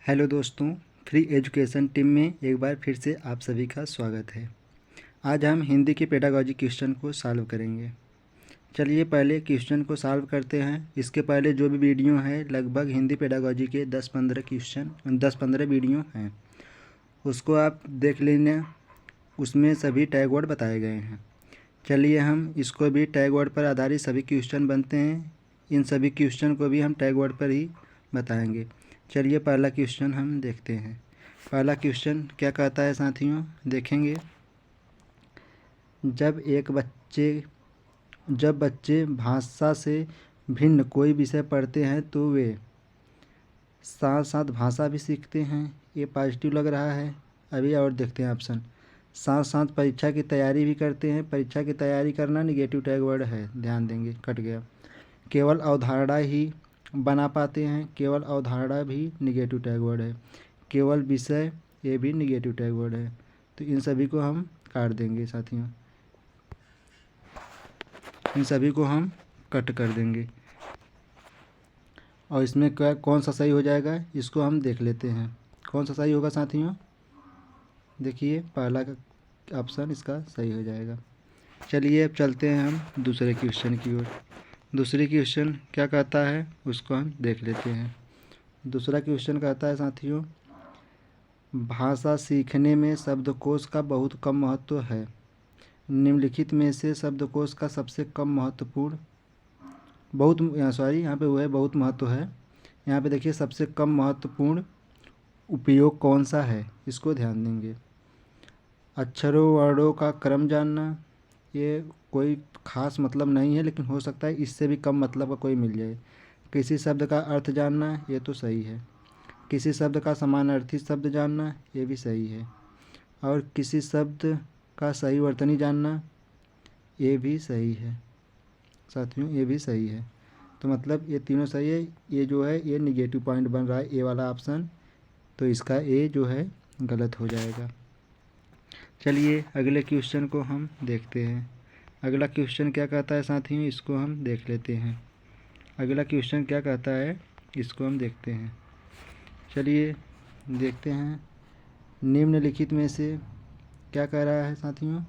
Hello दोस्तों, free education team में एक बार फिर से आप सभी का स्वागत है। आज हम हिंदी के पेडागॉजी क्वेश्चन को सॉल्व करेंगे। चलिए पहले क्वेश्चन को सॉल्व करते हैं। इसके पहले जो भी वीडियो है लगभग हिंदी पेडागॉजी के 10-15 वीडियो हैं, उसको आप देख लेना। उसमें सभी टैग वर्ड बताए गए हैं। चलिए हम इसको भी टैग वर्ड पर आधारित सभी क्वेश्चन बनते हैं, इन सभी क्वेश्चन को भी हम टैग वर्ड पर ही बताएंगे। चलिए पहला क्वेश्चन हम देखते हैं। पहला क्वेश्चन क्या कहता है साथियों, देखेंगे। जब बच्चे भाषा से भिन्न कोई विषय पढ़ते हैं तो वे साथ साथ भाषा भी सीखते हैं। ये पॉजिटिव लग रहा है। अभी और देखते हैं ऑप्शन। साथ साथ परीक्षा की तैयारी भी करते हैं। परीक्षा की तैयारी करना निगेटिव टैग वर्ड है, ध्यान देंगे, कट गया। केवल अवधारणा ही बना पाते हैं। केवल अवधारणा भी निगेटिव टैग वर्ड है। केवल विषय, ये भी निगेटिव टैग वर्ड है। तो इन सभी को हम काट देंगे साथियों, इन सभी को हम कट कर देंगे। और इसमें क्या कौन सा सही हो जाएगा, इसको हम देख लेते हैं। कौन सा सही होगा साथियों, देखिए पहला का ऑप्शन इसका सही हो जाएगा। चलिए अब चलते हैं हम दूसरे क्वेश्चन की ओर। दूसरी क्वेश्चन क्या कहता है उसको हम देख लेते हैं। दूसरा क्वेश्चन कहता है साथियों, भाषा सीखने में शब्दकोश का बहुत कम महत्व है। निम्नलिखित में से शब्दकोश का सबसे कम महत्वपूर्ण यहाँ पे वो है बहुत महत्व है। यहाँ पे देखिए सबसे कम महत्वपूर्ण उपयोग कौन सा है, इसको ध्यान देंगे। अक्षरों वर्णों का क्रम जानना, ये कोई ख़ास मतलब नहीं है, लेकिन हो सकता है इससे भी कम मतलब का कोई मिल जाए। किसी शब्द का अर्थ जानना, ये तो सही है। किसी शब्द का समानार्थी शब्द जानना, ये भी सही है। और किसी शब्द का सही वर्तनी जानना, ये भी सही है साथियों, ये भी सही है। तो मतलब ये तीनों सही है। ये जो है ये निगेटिव पॉइंट बन रहा है, ए वाला ऑप्शन, तो इसका ए जो है गलत हो जाएगा। चलिए अगले क्वेश्चन को हम देखते हैं। अगला क्वेश्चन क्या कहता है साथियों, इसको हम देख लेते हैं। अगला क्वेश्चन क्या कहता है इसको हम देखते हैं। चलिए देखते हैं। निम्नलिखित में से क्या कह रहा है साथियों,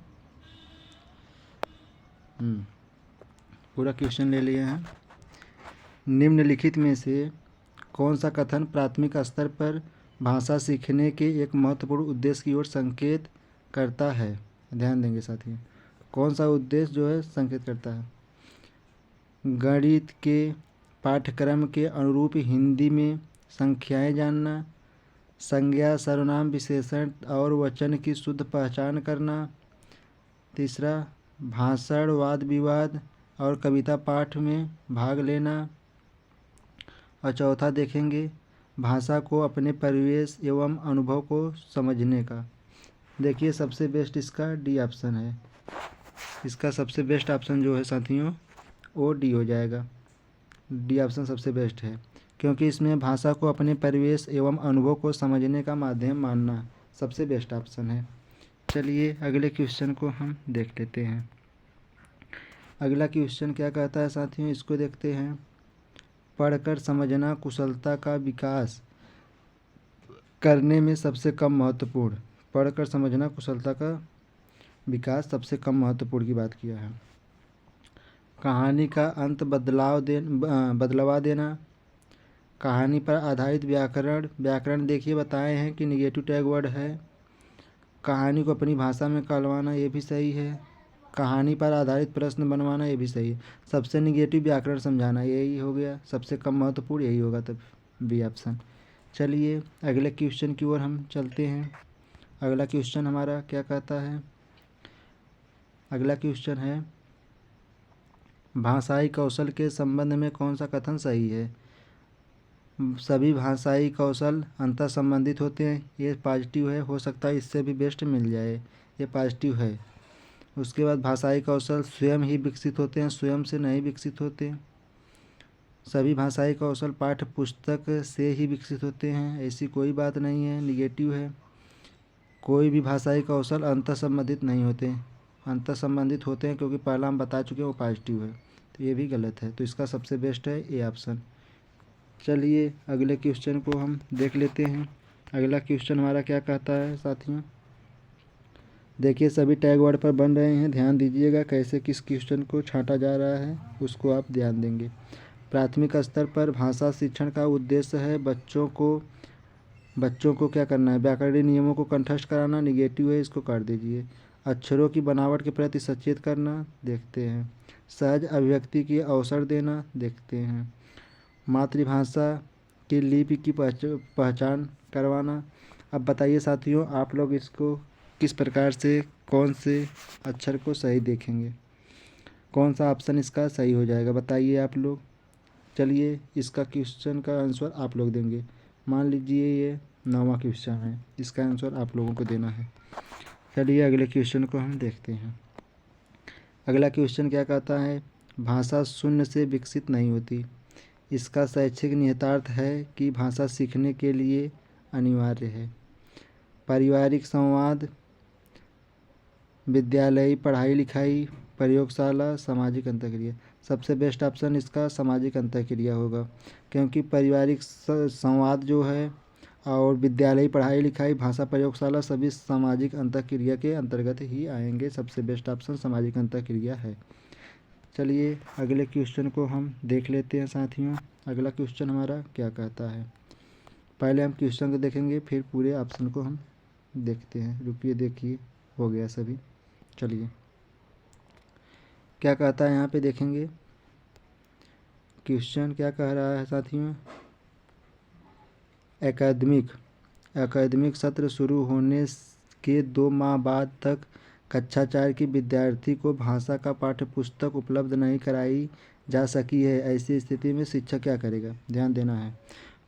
पूरा क्वेश्चन ले लिए हैं। निम्नलिखित में से कौन सा कथन प्राथमिक स्तर पर भाषा सीखने के एक महत्वपूर्ण उद्देश्य की ओर संकेत करता है, ध्यान देंगे साथियों। कौन सा उद्देश्य जो है संकेत करता है। गणित के पाठ्यक्रम के अनुरूप हिंदी में संख्याएं जानना, संज्ञा सर्वनाम विशेषण और वचन की शुद्ध पहचान करना। तीसरा, भाषण वाद विवाद और कविता पाठ में भाग लेना। और चौथा देखेंगे, भाषा को अपने परिवेश एवं अनुभव को समझने का। देखिए सबसे बेस्ट इसका डी ऑप्शन है। इसका सबसे बेस्ट ऑप्शन जो है साथियों वो डी हो जाएगा। डी ऑप्शन सबसे बेस्ट है, क्योंकि इसमें भाषा को अपने परिवेश एवं अनुभव को समझने का माध्यम मानना सबसे बेस्ट ऑप्शन है। चलिए अगले क्वेश्चन को हम देख लेते हैं। अगला क्वेश्चन क्या कहता है साथियों, इसको देखते हैं। पढ़कर समझना कुशलता का विकास करने में सबसे कम महत्वपूर्ण। पढ़कर समझना कुशलता का विकास सबसे कम महत्वपूर्ण की बात किया है। कहानी का अंत बदलवा देना। कहानी पर आधारित व्याकरण देखिए बताए हैं कि निगेटिव टैग वर्ड है। कहानी को अपनी भाषा में कहलवाना, ये भी सही है। कहानी पर आधारित प्रश्न बनवाना, ये भी सही है। सबसे निगेटिव व्याकरण समझाना, यही हो गया सबसे कम महत्वपूर्ण, यही होगा तब बी ऑप्शन। चलिए अगले क्वेश्चन की ओर हम चलते हैं। अगला क्वेश्चन हमारा क्या कहता है। अगला क्वेश्चन है, भाषाई कौशल के संबंध में कौन सा कथन सही है। सभी भाषाई कौशल अंतर संबंधित होते हैं, ये पॉजिटिव है। हो सकता है इससे भी बेस्ट मिल जाए, ये पॉजिटिव है। उसके बाद भाषाई कौशल स्वयं ही विकसित होते हैं, स्वयं से नहीं विकसित होते। सभी भाषाई कौशल पाठ्य पुस्तक से ही विकसित होते हैं, ऐसी कोई बात नहीं है, निगेटिव है। कोई भी भाषाई कौशल अंतर संबंधित नहीं होते, अंतर संबंधित होते हैं क्योंकि पहला हम बता चुके हैं वो पॉजिटिव है, तो ये भी गलत है। तो इसका सबसे बेस्ट है ए ऑप्शन। चलिए अगले क्वेश्चन को हम देख लेते हैं। अगला क्वेश्चन हमारा क्या कहता है साथियों। देखिए सभी टैग वर्ड पर बन रहे हैं, ध्यान दीजिएगा कैसे किस क्वेश्चन को छांटा जा रहा है उसको आप ध्यान देंगे। प्राथमिक स्तर पर भाषा शिक्षण का उद्देश्य है बच्चों को क्या करना है, व्याकरणिक नियमों को कंठस्थ कराना, निगेटिव है इसको काट दीजिए। अक्षरों की बनावट के प्रति सचेत करना, देखते हैं। सहज अभिव्यक्ति की अवसर देना, देखते हैं। मातृभाषा की लिपि की पहचान करवाना। अब बताइए साथियों आप लोग इसको किस प्रकार से कौन से अक्षर को सही देखेंगे, कौन सा ऑप्शन इसका सही हो जाएगा बताइए आप लोग। चलिए इसका क्वेश्चन का आंसर आप लोग देंगे। मान लीजिए ये 9वां क्वेश्चन है, इसका आंसर आप लोगों को देना है। चलिए अगले क्वेश्चन को हम देखते हैं। अगला क्वेश्चन क्या कहता है, भाषा शून्य से विकसित नहीं होती। इसका शैक्षिक निहितार्थ है कि भाषा सीखने के लिए अनिवार्य है। पारिवारिक संवाद, विद्यालयी पढ़ाई लिखाई, प्रयोगशाला, सामाजिक अंतःक्रिया। सबसे बेस्ट ऑप्शन इसका सामाजिक अंतःक्रिया होगा, क्योंकि पारिवारिक संवाद जो है और विद्यालयी पढ़ाई लिखाई, भाषा प्रयोगशाला सभी सामाजिक अंतःक्रिया के अंतर्गत ही आएंगे। सबसे बेस्ट ऑप्शन सामाजिक अंतःक्रिया है। चलिए अगले क्वेश्चन को हम देख लेते हैं साथियों। अगला क्वेश्चन हमारा क्या कहता है, पहले हम क्वेश्चन को देखेंगे फिर पूरे ऑप्शन को हम देखते हैं। रुकिए देखिए हो गया सभी। चलिए क्या कहता है यहाँ पे देखेंगे। क्वेश्चन क्या कह रहा है साथियों, एकेडमिक सत्र शुरू होने के 2 माह बाद तक कक्षा 4 की विद्यार्थी को भाषा का पाठ्य पुस्तक उपलब्ध नहीं कराई जा सकी है। ऐसी स्थिति में शिक्षक क्या करेगा, ध्यान देना है।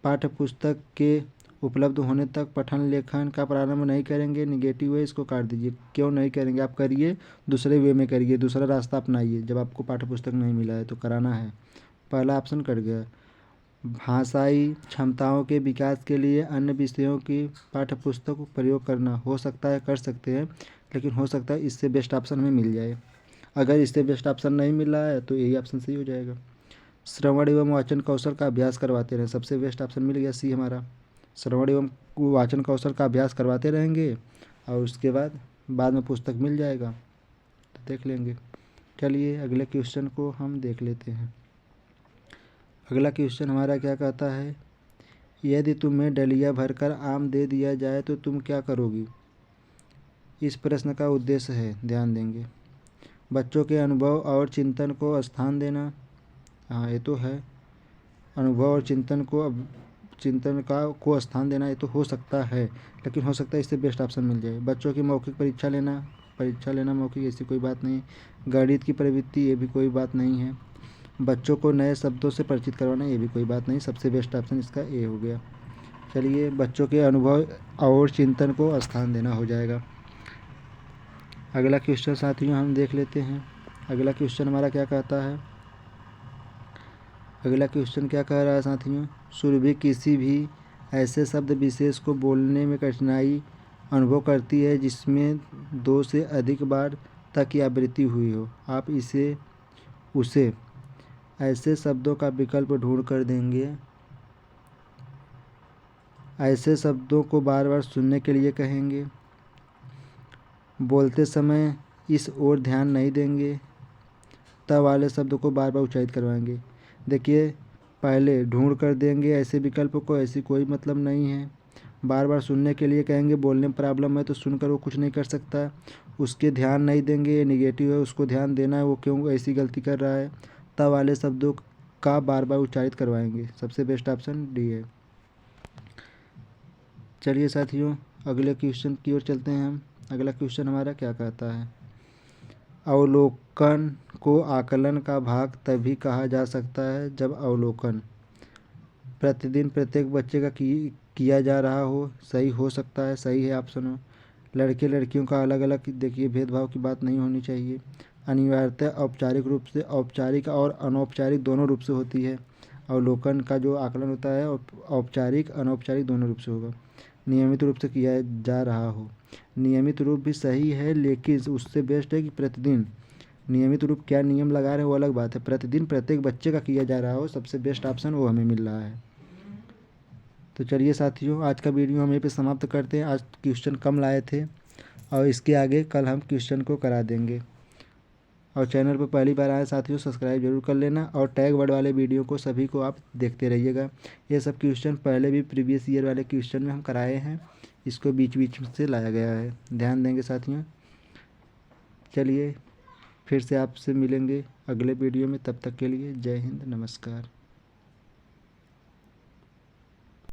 पाठ्य पुस्तक के उपलब्ध होने तक पठन लेखन का प्रारंभ नहीं करेंगे, निगेटिव है इसको काट दीजिए। क्यों नहीं करेंगे, आप करिए दूसरे वे में करिए, दूसरा रास्ता अपनाइए। जब आपको पाठ्य पुस्तक नहीं मिला है तो कराना है। पहला ऑप्शन कट गया। भाषाई क्षमताओं के विकास के लिए अन्य विषयों की पाठ्य पुस्तक प्रयोग करना, हो सकता है कर सकते हैं, लेकिन हो सकता है इससे बेस्ट ऑप्शन हमें मिल जाए। अगर इससे बेस्ट ऑप्शन नहीं मिल रहा है तो यही ऑप्शन सही हो जाएगा। श्रवण एवं वाचन कौशल का अभ्यास करवाते रहें, सबसे बेस्ट ऑप्शन मिल गया सी हमारा। श्रवण एवं वाचन कौशल का अभ्यास करवाते रहेंगे और उसके बाद में पुस्तक मिल जाएगा तो देख लेंगे। चलिए अगले क्वेश्चन को हम देख लेते हैं। अगला क्वेश्चन हमारा क्या कहता है, यदि तुम्हें डलिया भरकर आम दे दिया जाए तो तुम क्या करोगी। इस प्रश्न का उद्देश्य है, ध्यान देंगे, बच्चों के अनुभव और चिंतन को स्थान देना। हाँ ये तो है, अनुभव और चिंतन को स्थान देना, ये तो हो सकता है, लेकिन हो सकता है इससे बेस्ट ऑप्शन मिल जाए। बच्चों की मौखिक परीक्षा लेना मौखिक, ऐसी कोई बात नहीं। गणित की प्रवृत्ति, ये भी कोई बात नहीं है। बच्चों को नए शब्दों से परिचित करवाना, ये भी कोई बात नहीं। सबसे बेस्ट ऑप्शन इसका ए हो गया। चलिए बच्चों के अनुभव और चिंतन को स्थान देना हो जाएगा। अगला क्वेश्चन साथियों हम देख लेते हैं। अगला क्वेश्चन हमारा क्या कहता है, अगला क्वेश्चन क्या कह रहा है साथियों, सुरभि किसी भी ऐसे शब्द विशेष को बोलने में कठिनाई अनुभव करती है जिसमें 2 से अधिक बार तक की आवृत्ति हुई हो। आप उसे ऐसे शब्दों का विकल्प ढूंढ कर देंगे। ऐसे शब्दों को बार बार सुनने के लिए कहेंगे। बोलते समय इस ओर ध्यान नहीं देंगे। त वाले शब्दों को बार बार उच्चारित करवाएंगे। देखिए पहले ढूंढ कर देंगे ऐसे विकल्प को, ऐसी कोई मतलब नहीं है। बार बार सुनने के लिए कहेंगे, बोलने में प्रॉब्लम है तो सुनकर वो कुछ नहीं कर सकता। उसके ध्यान नहीं देंगे, ये निगेटिव है, उसको ध्यान देना है, वो क्यों ऐसी गलती कर रहा है। त वाले शब्दों का बार बार उच्चारित करवाएंगे। सबसे बेस्ट ऑप्शन डी है। चलिए साथियों अगले क्वेश्चन की ओर चलते हैं हम। अगला क्वेश्चन हमारा क्या कहता है, अवलोकन को आकलन का भाग तभी कहा जा सकता है जब अवलोकन प्रतिदिन प्रत्येक बच्चे का किया जा रहा हो। सही हो सकता है, सही है ऑप्शन हो। लड़के लड़कियों का अलग अलग, देखिए भेदभाव की बात नहीं होनी चाहिए। अनिवार्यता औपचारिक रूप से, औपचारिक और अनौपचारिक दोनों रूप से होती है। अवलोकन का जो आकलन होता है औपचारिक अनौपचारिक दोनों रूप से होगा। नियमित रूप से किया जा रहा हो, नियमित रूप भी सही है, लेकिन उससे बेस्ट है कि प्रतिदिन। नियमित रूप क्या नियम लगा रहे हैं वो अलग बात है, प्रतिदिन प्रत्येक बच्चे का किया जा रहा हो, सबसे बेस्ट ऑप्शन वो हमें मिल रहा है। तो चलिए साथियों, आज का वीडियो हम यहीं पे समाप्त करते हैं। आज क्वेश्चन कम लाए थे और इसके आगे कल हम क्वेश्चन को करा देंगे। और चैनल पर पहली बार आए साथियों, सब्सक्राइब जरूर कर लेना और टैग वर्ड वाले वीडियो को सभी को आप देखते रहिएगा। ये सब क्वेश्चन पहले भी प्रीवियस ईयर वाले क्वेश्चन में हम कराए हैं, इसको बीच बीच से लाया गया है, ध्यान देंगे साथियों। चलिए फिर से आपसे मिलेंगे अगले वीडियो में, तब तक के लिए जय हिंद, नमस्कार।